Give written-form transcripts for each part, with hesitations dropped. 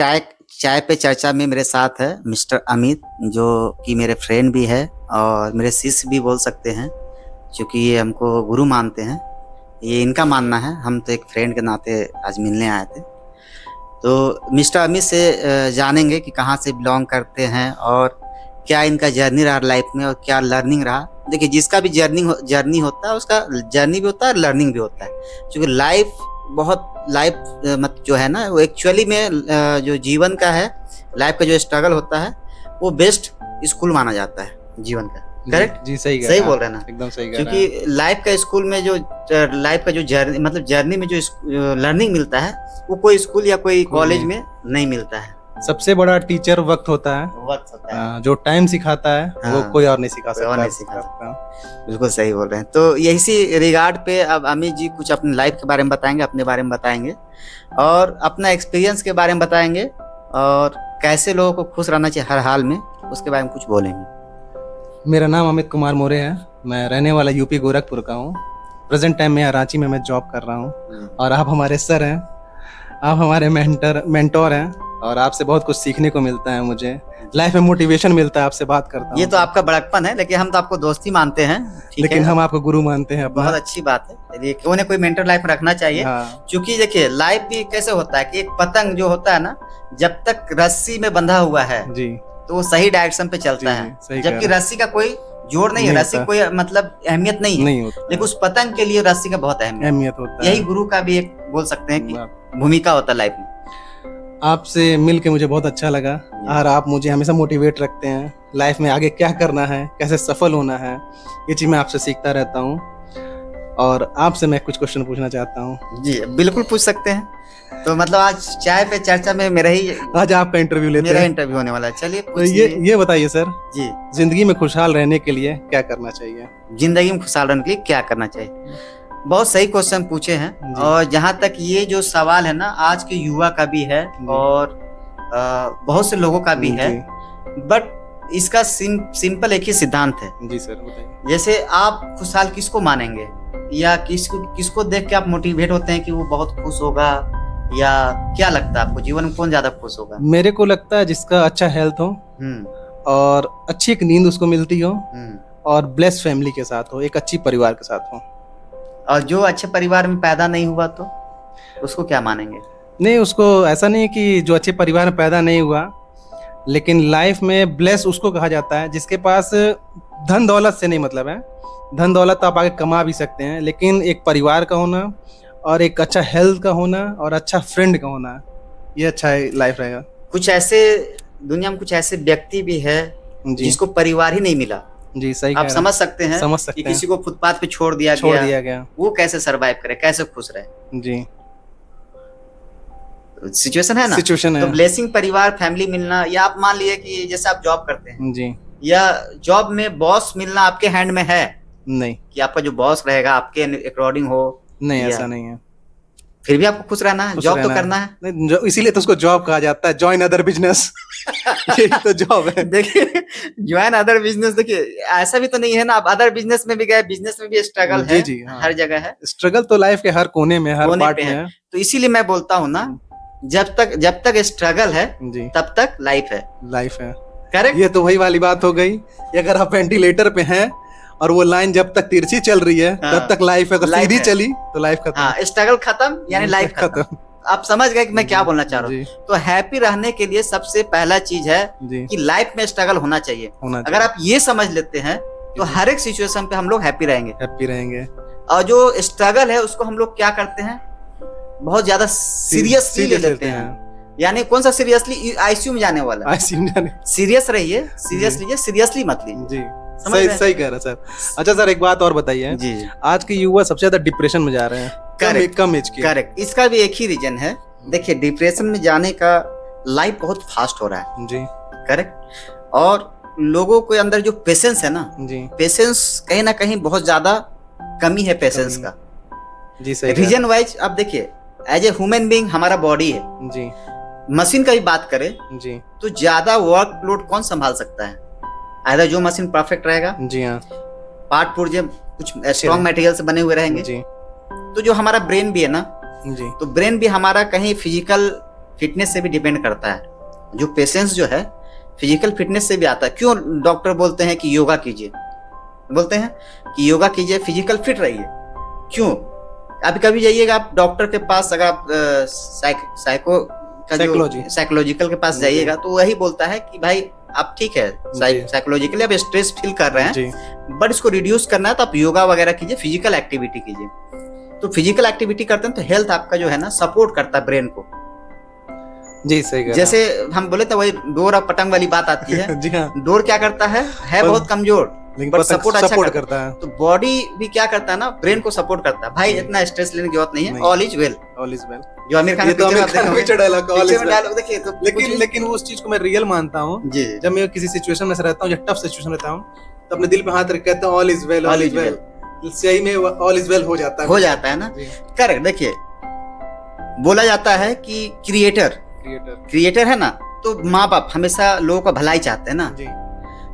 चाय चाय पे चर्चा में मेरे साथ है मिस्टर अमित, जो कि मेरे फ्रेंड भी है और मेरे शिष्य भी बोल सकते हैं, क्योंकि ये हमको गुरु मानते हैं। ये इनका मानना है, हम तो एक फ्रेंड के नाते आज मिलने आए थे। तो मिस्टर अमित से जानेंगे कि कहाँ से बिलोंग करते हैं और क्या इनका जर्नी रहा लाइफ में और क्या लर्निंग रहा। देखिए, जिसका भी जर्नी होता है उसका जर्नी भी होता है और लर्निंग भी होता है, क्योंकि लाइफ मत जो है ना, वो एक्चुअली में जो जीवन का है, लाइफ का जो स्ट्रगल होता है वो बेस्ट स्कूल माना जाता है जीवन का। करेक्ट जी सही सही बोल रहे हैं ना? एकदम सही कह रहे हैं। क्योंकि लाइफ का स्कूल में जो लाइफ का जो जर्नी मतलब जर्नी में जो लर्निंग मिलता है वो कोई स्कूल या कोई कॉलेज में नहीं मिलता है। सबसे बड़ा टीचर वक्त होता है, वक्त होता है, जो टाइम सिखाता है वो हाँ, कोई और नहीं सिखा कोई और सकता। नहीं सिखा सकता। बिल्कुल सही बोल रहे हैं। तो यही रिगार्ड पे अब अमित जी कुछ अपनी लाइफ के बारे में बताएंगे, अपने बारे में बताएंगे और अपना एक्सपीरियंस के बारे में बताएंगे और कैसे लोगों को खुश रहना चाहिए हर हाल में, उसके बारे में कुछ बोलेंगे। मेरा नाम अमित कुमार मोरे है। मैं रहने वाला यूपी गोरखपुर का हूँ। प्रेजेंट टाइम में यहाँ रांची में मैं जॉब कर रहा हूँ और आप हमारे सर हैं, आप हमारे मेंटोर हैं और आपसे बहुत कुछ सीखने को मिलता है। मुझे लाइफ में मोटिवेशन मिलता है आपसे बात करता हूँ। ये तो आपका बड़कपन है, लेकिन हम तो आपको दोस्ती मानते हैं, ठीक लेकिन है? हम आपको गुरु मानते हैं अपना। बहुत अच्छी बात है। चलिए, कोई ना कोई मेंटर लाइफ में रखना चाहिए। हाँ। क्योंकि देखिए, लाइफ भी कैसे होता है कि एक पतंग जो होता है ना, जब तक रस्सी में बंधा हुआ है जी तो वो सही डायरेक्शन पे चलता जी, है, सही जबकि कह रहे रस्सी का कोई जोर नहीं है, रस्सी होता। कोई मतलब अहमियत नहीं है, नहीं होता, लेकिन उस पतंग के लिए रस्सी का बहुत अहमियत होता है। यही गुरु का भी एक बोल सकते हैं कि भूमिका होता है लाइफ में। आपसे मिल के मुझे बहुत अच्छा लगा और आप मुझे हमेशा मोटिवेट रखते हैं लाइफ में आगे क्या करना है, कैसे सफल होना है। ये चीज मैं आपसे सीखता रहता हूँ और आपसे मैं कुछ क्वेश्चन पूछना चाहता हूँ। जी बिल्कुल पूछ सकते हैं। तो मतलब आज चाय पे चर्चा में आज आपका इंटरव्यू लेते मेरा हैं। इंटरव्यू होने वाला है। चलिए तो ये बताइए सर, जी, जिंदगी में खुशहाल रहने के लिए क्या करना चाहिए? जिंदगी में खुशहाल रहने के लिए क्या करना चाहिए? बहुत सही क्वेश्चन पूछे हैं। और जहाँ तक ये जो सवाल है ना, आज के युवा का भी है और बहुत से लोगों का भी है, बट इसका सिंपल एक ही सिद्धांत है। जी सर बताइए। जैसे आप खुशहाल किसको मानेंगे या किसको देख के आप मोटिवेट होते हैं कि वो बहुत खुश होगा, या क्या लगता है आपको जीवन में कौन ज्यादा खुश होगा? मेरे को लगता है जिसका अच्छा हेल्थ हो और अच्छी एक नींद उसको मिलती हो और ब्लेस्ड फैमिली के साथ हो, एक अच्छी परिवार के साथ हो। और जो अच्छे परिवार में पैदा नहीं हुआ तो उसको क्या मानेंगे? नहीं, उसको ऐसा नहीं कि जो अच्छे परिवार में पैदा नहीं हुआ, लेकिन लाइफ में ब्लेस उसको कहा जाता है जिसके पास धन दौलत से नहीं मतलब है। धन दौलत आप आगे कमा भी सकते हैं, लेकिन एक परिवार का होना और एक अच्छा हेल्थ का होना और अच्छा फ्रेंड का होना, ये अच्छा लाइफ रहेगा। कुछ ऐसे दुनिया में कुछ ऐसे व्यक्ति भी है जिसको परिवार ही नहीं मिला। जी सही आप समझ सकते हैं कि किसी को फुटपाथ पे छोड़ दिया गया, वो कैसे सरवाइव करे, कैसे खुश रहे। जी सिचुएशन है ना, सिचुएशन है। तो ब्लेसिंग परिवार फैमिली मिलना, या आप मान लिए कि जैसे आप जॉब करते हैं जी, या जॉब में बॉस मिलना आपके हैंड में है नहीं कि आपका जो बॉस रहेगा आपके अकॉर्डिंग हो, नहीं ऐसा नहीं है। फिर भी आपको खुश रहना है, जॉब तो करना है। इसीलिए तो उसको जॉब कहा जाता है, जॉइन अदर बिजनेस। यही तो जॉब है। देखिए, ज्वाइन अदर बिजनेस, देखिए ऐसा भी तो नहीं है ना, आप अदर बिजनेस में भी गए, बिजनेस में भी स्ट्रगल है। जी हाँ। हर जगह है स्ट्रगल, तो लाइफ के हर कोने में, हर पार्ट में है। तो इसीलिए मैं बोलता हूँ ना, जब तक स्ट्रगल है तब तक लाइफ है। करेक्ट। ये तो वही वाली बात हो गई, अगर आप वेंटिलेटर पे हैं और वो लाइन जब तक तिरछी चल रही है तब तक लाइफ है, अगर सीधी चली तो लाइफ खत्म। स्ट्रगल खत्म यानी लाइफ खत्म। आप समझ गए कि मैं क्या बोलना चाह रहा हूँ? तो हैप्पी रहने के लिए सबसे पहला चीज है कि लाइफ में स्ट्रगल होना चाहिए। अगर आप ये समझ लेते हैं तो हर एक सिचुएशन पे हम लोग हैप्पी रहेंगे। और जो स्ट्रगल है उसको हम लोग क्या करते हैं, बहुत ज्यादा सीरियसली ले लेते हैं। यानी कौन सा सीरियसली? आईसीयू में जाने वाला। सीरियस रहिए, सीरियसली मत लीजिए। सही कह रहे हैं सर। अच्छा सर, एक बात और बताइए जी। आज के युवा सबसे ज्यादा डिप्रेशन में जा रहे हैं, कम एज के। करेक्ट। इसका भी एक ही रीजन है। देखिए, डिप्रेशन में जाने का लाइफ बहुत फास्ट हो रहा है जी। करेक्ट। और लोगों के अंदर जो पेशेंस है ना जी, पेशेंस कहीं ना कहीं बहुत ज्यादा कमी है पेशेंस का जी। सही रीजन वाइज आप देखिए, एज ए ह्यूमन बीइंग हमारा बॉडी है जी। मशीन का भी बात करें जी तो ज्यादा वर्कलोड कौन संभाल सकता है? आइदर जो मशीन परफेक्ट रहेगा जी हाँ, पार्ट पुर्जे कुछ स्ट्रॉन्ग मटेरियल से बने हुए रहेंगे जी। तो जो हमारा ब्रेन भी है ना जी, तो ब्रेन भी हमारा कहीं फिटनेस से भी डिपेंड करता है। जो पेशेंस जो है फिजिकल फिटनेस से भी आता है। क्यों डॉक्टर बोलते हैं कि योगा कीजिए, बोलते हैं कि योगा कीजिए, फिजिकल फिट रहिए। क्यों? अभी कभी जाइएगा आप डॉक्टर के पास, अगर आप साइकोलॉजिकल के पास जाइएगा तो वही बोलता है कि भाई आप ठीक है, साइकोलॉजिकली आप स्ट्रेस फील कर रहे हैं, बट इसको रिड्यूस करना है तो आप योगा वगैरह कीजिए, फिजिकल एक्टिविटी कीजिए। तो फिजिकल एक्टिविटी करते हैं तो हेल्थ आपका जो है ना सपोर्ट करता है ब्रेन को। जी सही कह जैसे हम बोले तो वही डोर और पतंग वाली बात आती है। जी हाँ। डोर क्या करता है बहुत कमजोर, बट सपोर्ट अच्छा करता है। तो बॉडी भी क्या करता है ना, ब्रेन को सपोर्ट करता है। भाई इतना स्ट्रेस लेने की जरूरत नहीं है, all is well. All is well जो Aamir Khan picture dialogue all is well देखिए तो लेकिन वो उस चीज को मैं रियल मानता हूँ। जब मैं किसी सिचुएशन में रहता हूँ, जब टफ सिचुएशन रहता हूँ, तो अपने दिल पे हाथ रख कहता हूँ all is well, all is well. सही में ऑल इज वेल हो जाता है ना। करेक्ट। देखिए बोला जाता है कि क्रिएटर है ना, तो माँ बाप हमेशा लोगों का भलाई चाहते हैं ना।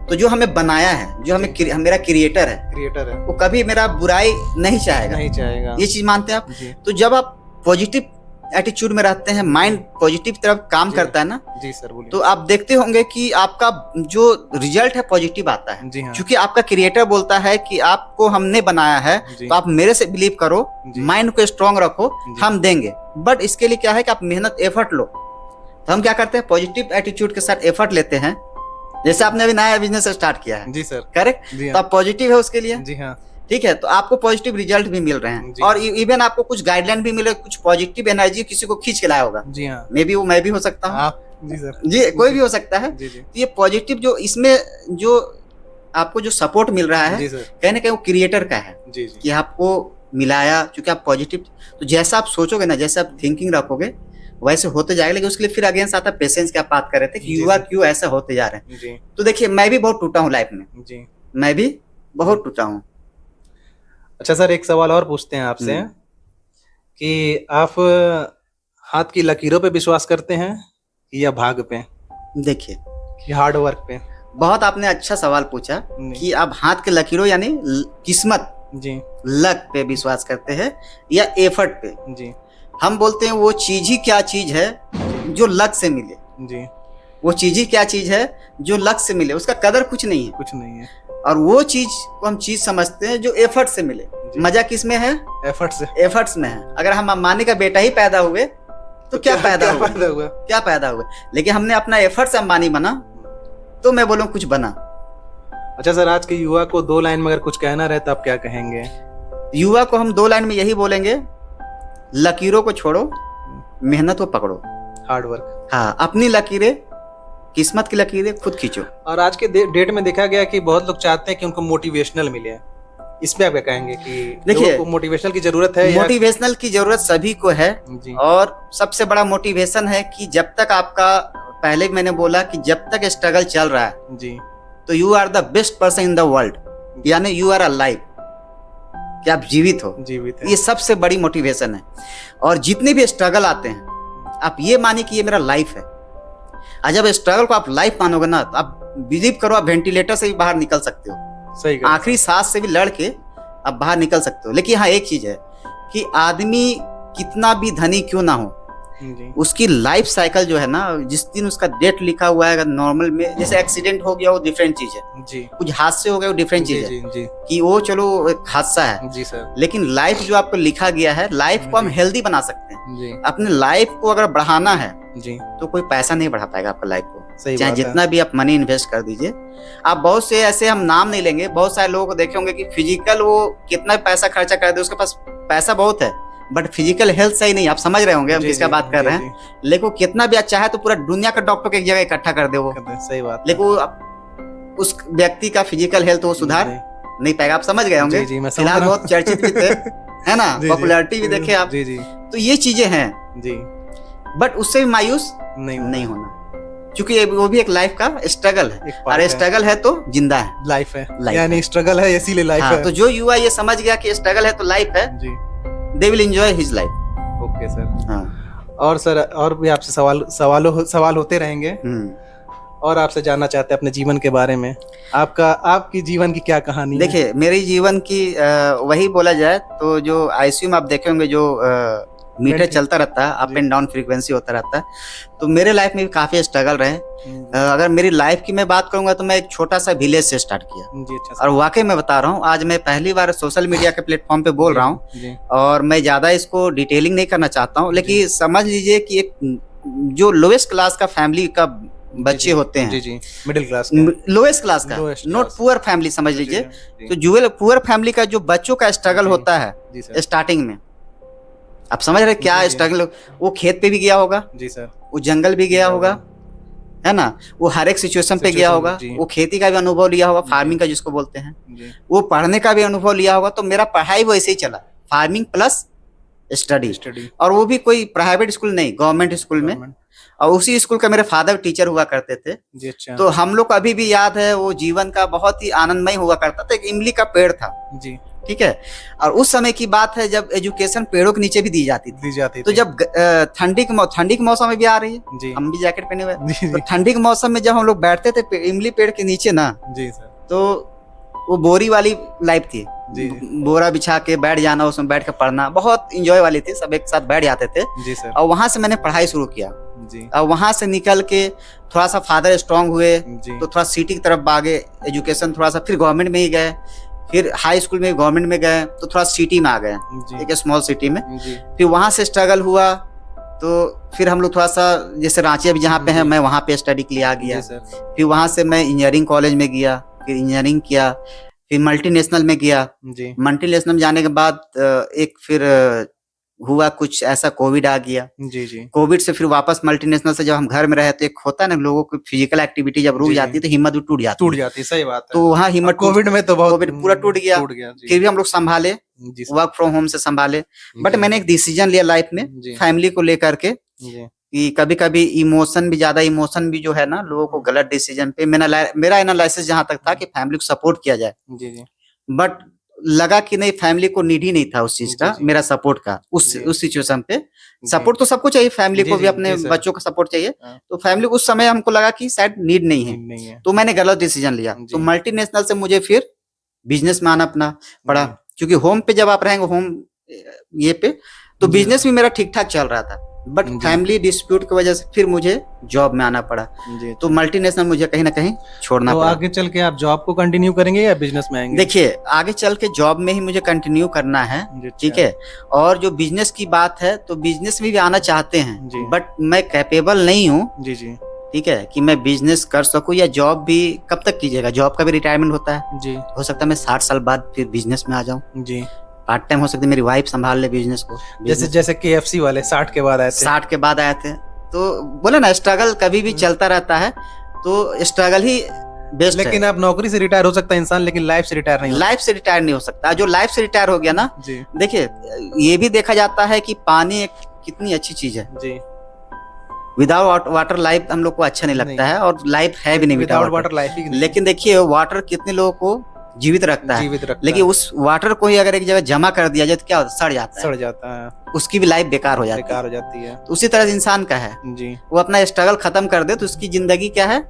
तो जो हमें बनाया है, जो हमें मेरा क्रिएटर है, वो कभी मेरा बुराई नहीं चाहेगा। ये चीज मानते हैं आप। तो जब आप पॉजिटिव एटीट्यूड में रहते हैं, माइंड पॉजिटिव तरफ काम करता है ना, जी सर बोलिए, तो आप देखते होंगे कि आपका जो रिजल्ट है पॉजिटिव आता है। जी हाँ। क्योंकि आपका क्रिएटर बोलता है कि आपको हमने बनाया है, तो आप मेरे से बिलीव करो, माइंड को स्ट्रांग रखो, हम देंगे। बट इसके लिए क्या है कि आप मेहनत एफर्ट लो। तो हम क्या करते हैं, पॉजिटिव एटीट्यूड के साथ एफर्ट लेते हैं। जैसे आपने अभी नया बिजनेस स्टार्ट किया है, जी सर, करेक्ट, तो आप पॉजिटिव है उसके लिए, जी हाँ, ठीक है, तो आपको पॉजिटिव रिजल्ट भी मिल रहे हैं, और इवन आपको कुछ गाइडलाइन भी मिले, कुछ पॉजिटिव एनर्जी किसी को खींच के लाया होगा। जी हाँ, मे बी वो मैं भी हो सकता हूँ, जी सर, जी कोई भी हो सकता है। तो ये पॉजिटिव जो इसमें जो आपको जो सपोर्ट मिल रहा है, कहीं ना कहीं वो क्रिएटर का है, कि आपको मिलाया, क्योंकि आप पॉजिटिव, तो जैसा आप सोचोगे ना, जैसे आप थिंकिंग रखोगे वैसे होते जाएगा। लेकिन उसके लिए फिर अगेंस्ट आता है पेशेंस की। आप बात कर रहे थे कि युवा क्यों ऐसा होते जा रहे हैं। तो देखिए मैं भी बहुत टूटा हूँ लाइफ में, मैं भी बहुत टूटा हूँ। अच्छा सर, एक सवाल और पूछते हैं आपसे कि आप हाथ की लकीरों पे विश्वास करते हैं या भाग पे? देखिए कि हार्ड वर्क पे। बहुत आपने अच्छा सवाल पूछा कि आप हाथ के लकीरों यानी किस्मत, जी, लक पे विश्वास करते हैं या एफर्ट पे। जी, हम बोलते हैं वो चीज ही क्या चीज है जो लक से मिले। जी, वो चीज ही क्या चीज है जो लक से मिले, उसका कदर कुछ नहीं है। और वो चीज को हम चीज समझते हैं जो एफर्ट से मिले। मजा किस में है? एफर्ट्स में है। अगर हम अंबानी का बेटा ही पैदा हुए तो क्या पैदा हुआ, लेकिन हमने अपना एफर्ट से अंबानी बना, तो मैं बोलूँ कुछ बना। अच्छा सर, आज के युवा को 2 लाइन में अगर कुछ कहना रहे तो आप क्या कहेंगे? युवा को हम 2 लाइन में यही बोलेंगे, लकीरों को छोड़ो, मेहनत को पकड़ो, हार्ड वर्क। हाँ, अपनी लकीरें, किस्मत की लकीरें खुद खींचो। और आज के डेट में देखा गया कि बहुत लोग चाहते हैं कि उनको मोटिवेशनल मिले। इस पे आप क्या कहेंगे कि देखिए मोटिवेशनल की जरूरत है? मोटिवेशनल की जरूरत सभी को है, और सबसे बड़ा मोटिवेशन है कि जब तक आपका, पहले मैंने बोला कि जब तक स्ट्रगल चल रहा है जी, तो you are the best person in the world, यानी यू आर अलाइव, कि आप जीवित हो। ये सबसे बड़ी मोटिवेशन है। और जितने भी स्ट्रगल आते हैं, आप ये मानिए कि ये मेरा लाइफ है। और जब स्ट्रगल को आप लाइफ मानोगे ना, तो आप बिलीव करो, आप वेंटिलेटर से भी बाहर निकल सकते हो, सही, आखिरी सांस से भी लड़ के आप बाहर निकल सकते हो। लेकिन हाँ एक चीज है कि आदमी कितना भी धनी क्यों ना हो, उसकी लाइफ साइकिल जो है ना, जिस दिन उसका डेट लिखा हुआ है, अगर नॉर्मल में जैसे एक्सीडेंट हो गया वो डिफरेंट चीज है जी, कुछ हादसे हो गए वो डिफरेंट चीज है जी, कि वो चलो एक हादसा है जी सर, लेकिन लाइफ जो आपको लिखा गया है, लाइफ को हम हेल्दी बना सकते हैं जी। अपने लाइफ को अगर बढ़ाना है जी, तो कोई पैसा नहीं बढ़ा पाएगा आपका लाइफ को, चाहे जितना भी आप मनी इन्वेस्ट कर दीजिए। आप बहुत से ऐसे, हम नाम नहीं लेंगे, बहुत सारे लोगों को देखे होंगे कि फिजिकल वो कितना पैसा खर्चा कर दे, उसके पास पैसा बहुत है, बट फिजिकल हेल्थ सही नहीं। आप समझ रहे होंगे हम किसका बात कर रहे हैं। लेकिन वो कितना भी अच्छा है तो पूरा दुनिया का डॉक्टर को एक जगह इकट्ठा कर दे वो, सही बात, लेकिन उस व्यक्ति का फिजिकल हेल्थ वो सुधार नहीं पाएगा। आप समझ गए होंगे, फिलहाल बहुत चर्चित भी थे, है ना, पॉपुलैरिटी भी देखे आप। तो ये चीजें हैं जी, बट उससे भी मायूस नहीं होना, क्योंकि वो भी एक लाइफ का स्ट्रगल है, और स्ट्रगल है तो जिंदा है, लाइफ है, यानी स्ट्रगल है इसीलिए लाइफ है। तो जो युवा ये समझ गया कि स्ट्रगल है तो लाइफ है जी, they will enjoy his life। Okay sir. हाँ, और सर और भी आपसे सवाल होते रहेंगे, और आपसे जानना चाहते हैं अपने जीवन के बारे में। आपकी जीवन की क्या कहानी है? देखिए मेरी जीवन की वही बोला जाए तो जो आईसीयू में आप देखे होंगे, जो मीटर Mentally, चलता रहता है, अप जी। एंड डाउन फ्रीक्वेंसी होता रहता है। तो मेरे लाइफ में भी काफ़ी स्ट्रगल रहे। अगर मेरी लाइफ की मैं बात करूँगा तो मैं एक छोटा-सा विलेज से स्टार्ट किया जी, अच्छा और सर। वाक़ई मैं बता रहा हूँ, आज मैं पहली बार सोशल मीडिया के प्लेटफ़ॉर्म पे बोल जी, रहा हूँ जी, और मैं ज़्यादा इसको डिटेलिंग नहीं करना चाहता हूँ, जी। लेकिन समझ लीजिए कि एक जो लोएस्ट क्लास का फैमिली का बच्चे होते जी, हैं, जी, मिडिल क्लास के। लोएस्ट क्लास का, lowest not class. Poor family समझ जी, लीजिए। जी, तो जुएल पुअर फैमिली का जो बच्चों का स्ट्रगल जी, होता है जी सर। स्टार्टिंग में, आप समझ रहे हैं क्या जी, जी। स्ट्रगल। वो खेत पे भी गया होगा, जी सर। वो जंगल भी गया होगा, है ना? वो हर एक सिचुएशन पे गया सिचुएशन होगा, में, जी। वो खेती का भी अनुभव लिया होगा, जी। फार्मिंग का जिसको बोलते हैं, जी, वो पढ़ने का भी अनुभव लिया होगा। तो मेरा पढ़ाई वैसे ही चला, फार्मिंग प्लस स्टडी, स्टडी, और वो भी कोई प्राइवेट स्कूल नहीं, गवर्नमेंट स्कूल में। गवर्नमेंट। और उसी स्कूल का मेरे फादर टीचर हुआ करते थे। जी, अच्छा। तो हम लोग को अभी भी याद है, वो जीवन का बहुत ही आनंदमय हुआ करता था। एक इमली का पेड़ था, जी, ठीक है? और उस समय की बात है जब एजुकेशन पेड़ों के नीचे भी दी जाती थी। दी जाती तो थी। जब ठंडी के मौसम में भी आ रही है, जी। हम भी जैकेट पहने हुए हैं। जी, तो जी। ठंडी के मौसम में जब हम लोग बैठते थे इमली पेड़ के नीचे ना, जी सर। तो वो बोरी वाली लाइफ थी। जी। बोरा बिछा के बैठ जाना, उसमें बैठ के पढ़ना बहुत इंजॉय वाली थी। सब एक साथ बैठ जाते थे जी सर। और वहां से मैंने पढ़ाई शुरू किया। जी, और वहां से निकल के थोड़ा सा फादर स्ट्रांग हुए, जी, तो थोड़ा सिटी की तरफ भागे, एजुकेशन थोड़ा सा, फिर गवर्नमेंट में ही गए, फिर हाई स्कूल में गवर्नमेंट में गए, तो थोड़ा सिटी में आ गए, जी, एक स्मॉल सिटी में। जी, फिर वहां से स्ट्रगल हुआ, तो फिर हम लोग थोड़ा सा जैसे रांची अभी जहाँ पे है, जी। मैं वहाँ पे स्टडी के लिए आ गया। जी सर। फिर वहां से मैं इंजीनियरिंग कॉलेज में गया, फिर इंजीनियरिंग किया, फिर मल्टीनेशनल में गया। जी, मल्टीनेशनल में जाने के बाद एक फिर हुआ कुछ ऐसा, कोविड आ गया। जी, जी, कोविड से फिर वापस मल्टीनेशनल से जब हम घर में रहे, तो एक होता है ना, लोगों की फिजिकल एक्टिविटी जब रुक जी, जाती है जी। तो हिम्मत भी टूट जाती टूट है। जाती है, सही बात है। तो वहाँ हिम्मत अब कोविड में तो बहुत कोविड पूरा टूट गया। टूट गया। जी, फिर भी हम लोग संभाले, जी सर। वर्क फ्रॉम होम से संभाले। बट जी, मैंने एक डिसीजन लिया लाइफ में, जी, फैमिली को लेकर के, जी, कि कभी कभी ज्यादा इमोशन भी जो है ना, लोगों को गलत डिसीजन पे, मेरा एनालिसिस जहां तक था कि फैमिली को सपोर्ट किया जाए। जी, जी, बट लगा कि नहीं, फैमिली को नीड ही नहीं था उस चीज जी, का, जी, मेरा सपोर्ट का। जी, उस सिचुएशन पे जी, सपोर्ट तो सबको चाहिए, फैमिली जी, को भी जी, अपने जी सर। बच्चों का सपोर्ट चाहिए। हाँ, तो फैमिली को उस समय हमको लगा कि शायद नीड नहीं है, नीड नहीं है। तो मैंने गलत डिसीजन लिया। तो जी, मल्टीनेशनल से मुझे फिर बिजनेस में आना अपना पड़ा, जी, क्योंकि होम पे जब आप रहेंगे, होम ये पे, तो जी बिजनेस सर। भी मेरा ठीक ठाक चल रहा था। बट जी, फैमिली डिस्प्यूट की वजह से फिर मुझे जॉब में आना पड़ा। जी, तो अच्छा। मल्टीनेशनल मुझे कहीं ना कहीं छोड़ना तो पड़ा। आगे चल के आप जॉब को कंटिन्यू करेंगे या बिजनेस में आएंगे? देखिए, आगे चल के जॉब में ही मुझे कंटिन्यू करना है, जी, अच्छा। ठीक है। और जो बिजनेस की बात है, तो बिजनेस में भी आना चाहते जी। हैं, बट मैं कैपेबल नहीं हूँ, जी, जी, ठीक है, कि मैं बिजनेस कर सकूँ। या जॉब भी कब तक कीजिएगा, जॉब का भी रिटायरमेंट होता है। जी, हो सकता है मैं 60 साल बाद फिर बिजनेस में आ जाऊँ, जी। पार्ट टाइम हो सकता है मेरी वाइफ संभाल ले बिजनेस को। जैसे जैसे KFC वाले 60 के बाद आए थे। 60 के बाद आए थे, तो बोले ना, स्ट्रगल कभी भी चलता रहता है, तो स्ट्रगल ही बेस्ट है। लेकिन आप नौकरी से रिटायर हो सकता है इंसान, लेकिन लाइफ से रिटायर नहीं हो लाइफ से रिटायर नहीं हो सकता। जो लाइफ से रिटायर हो गया ना, सकता। जी, देखिए, ये भी देखा जाता है कि पानी एक कितनी अच्छी चीज है। जी। विदाउट वाटर लाइफ हम लोग को अच्छा नहीं लगता नहीं। है, और लाइफ है भी नहीं विदाउट विदाउट वाटर लाइफ ही नहीं। लेकिन देखिए, वाटर कितने लोगों को जीवित रखता है, जीवित रखता लेकिन है। उस वाटर को ही अगर एक जगह जमा कर दिया जाए तो क्या होता है, सड़ जाता है, सड़ जाता है, उसकी भी लाइफ बेकार हो जाती है। बेकार हो जाती है। तो उसी तरह इंसान का है, जी। वो अपना स्ट्रगल खत्म कर दे तो उसकी जिंदगी क्या है,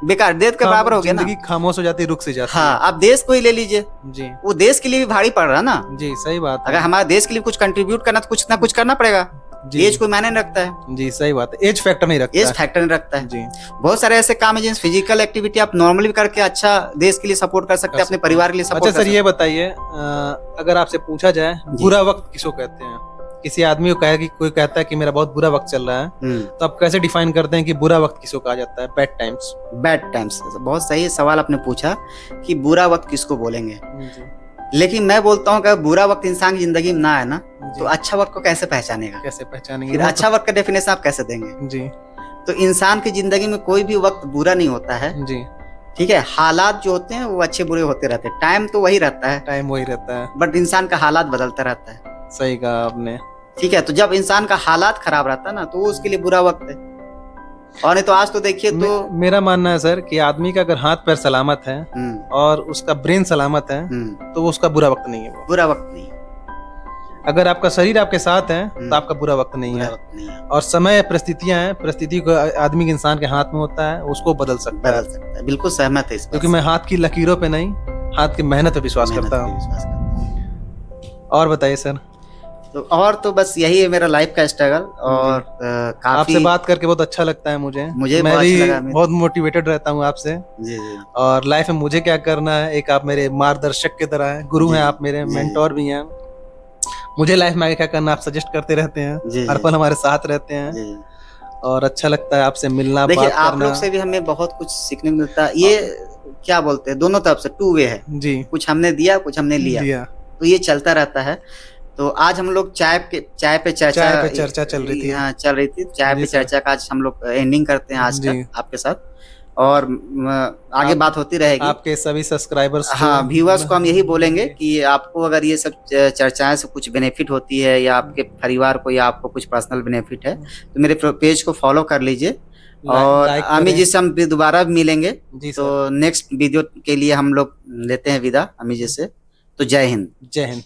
बेकार, डेथ के बराबर हो गया ना। जिंदगी खामोश हो जाती है, रुक से जाती हाँ, आप देश को ही ले लीजिए, है। जी, वो देश के लिए भी भारी पड़ रहा है ना। जी, सही बात है। अगर हमारे देश के लिए कुछ कंट्रीब्यूट करना तो कुछ ना कुछ करना पड़ेगा। जी, एज कोई मायने नहीं रखता है, जी, सही बात है। एज फैक्टर नहीं रखता एज है। फैक्टर नहीं रखता है। जी, बहुत सारे ऐसे काम है जिन फिजिकल एक्टिविटी आप नॉर्मली भी करके अच्छा देश के लिए सपोर्ट कर सकते हैं, अपने परिवार के लिए अच्छा सपोर्ट कर सर, सकते ये बताइए, अगर आपसे पूछा जाए जी। बुरा वक्त किसको कहते हैं? किसी आदमी को कहे कि कोई कहता है कि मेरा बहुत बुरा वक्त चल रहा है, हैं। तो आप कैसे डिफाइन करते हैं कि बुरा वक्त किसको कहा जाता है? Bad times. बैड टाइम्स, बहुत सही सवाल आपने पूछा कि बुरा वक्त किसको बोलेंगे। जी, लेकिन मैं बोलता हूँ कि अगर बुरा वक्त इंसान की जिंदगी में ना आए ना, जी। तो अच्छा वक्त को कैसे पहचानेगा, कैसे पहचानेंगे? फिर वो अच्छा वक्त का डेफिनेशन आप कैसे देंगे। तो- जी, तो इंसान की जिंदगी में कोई भी वक्त बुरा नहीं होता है, जी। ठीक है। हालात जो होते हैं वो अच्छे बुरे होते रहते हैं, टाइम तो वही रहता है, टाइम वही रहता है। बट इंसान का हालात बदलता रहता है, सही कहा आपने। ठीक है। तो जब इंसान का हालात खराब रहता है ना, तो वो उसके लिए बुरा वक्त है। और नहीं तो आज तो देखिए तो मेरा मानना है सर कि आदमी का अगर हाथ पैर सलामत है और उसका ब्रेन सलामत है, तो वो उसका बुरा वक्त नहीं है। वो बुरा वक्त नहीं, अगर आपका शरीर आपके साथ है हम्म। तो आपका बुरा वक्त नहीं बुरा है। वक्त नहीं है, और समय परिस्थितियां हैं, परिस्थिति को आदमी के इंसान के हाथ में होता है, उसको बदल सकता है। बदल सकता है। बिल्कुल सहमत है इस बात क्योंकि से। मैं हाथ की लकीरों पे नहीं, हाथ की मेहनत पे विश्वास मेहनत करता पे हूँ। विश्वास करता हूँ। और बताइए सर। तो और तो बस यही है मेरा लाइफ का स्ट्रगल। और काफी आपसे बात करके बहुत अच्छा लगता है मुझे। मुझे मैं बहुत भी अच्छा लगा अमित। बहुत मोटिवेटेड रहता हूँ आपसे। जी जी और लाइफ में मुझे क्या करना है, एक आप मेरे मार्गदर्शक की तरह हैं, गुरु जी हैं आप, मेरे जी मेंटोर भी हैं। मुझे लाइफ में आगे क्या करना आप सजेस्ट करते रहते हैं, जी हर जी पल हमारे साथ रहते हैं। जी। और अच्छा लगता है आपसे मिलना, देखिए बात आप करना। लोग से भी हमें बहुत कुछ सीखने को मिलता है। ये क्या बोलते हैं, दोनों तरफ से टू वे है। जी कुछ हमने दिया, कुछ हमने लिया, दिया। तो ये चलता रहता है। तो आज हम लोग चाय पे चर्चा, चाय पे चर्चा चल रही थी। हाँ चल रही थी, चाय जी पे सर। चर्चा का आज हम लोग एंडिंग करते हैं आज का जी। आपके साथ। और आगे आप बात होती रहेगी। आपके सभी सब्सक्राइबर्स को। हाँ व्यूअर्स को हम यही बोलेंगे जी कि आपको अगर ये सब चर्चाएं से कुछ बेनिफिट होती है, या आपके परिवार को, या आपको कुछ पर्सनल बेनिफिट है, तो मेरे पेज को फॉलो कर लीजिए। और लाइक अमित करें। जी से हम भी दोबारा मिलेंगे। जी तो सर। नेक्स्ट वीडियो के लिए हम लोग लेते हैं विदा अमित जी से। तो जय हिंद। जय हिंद।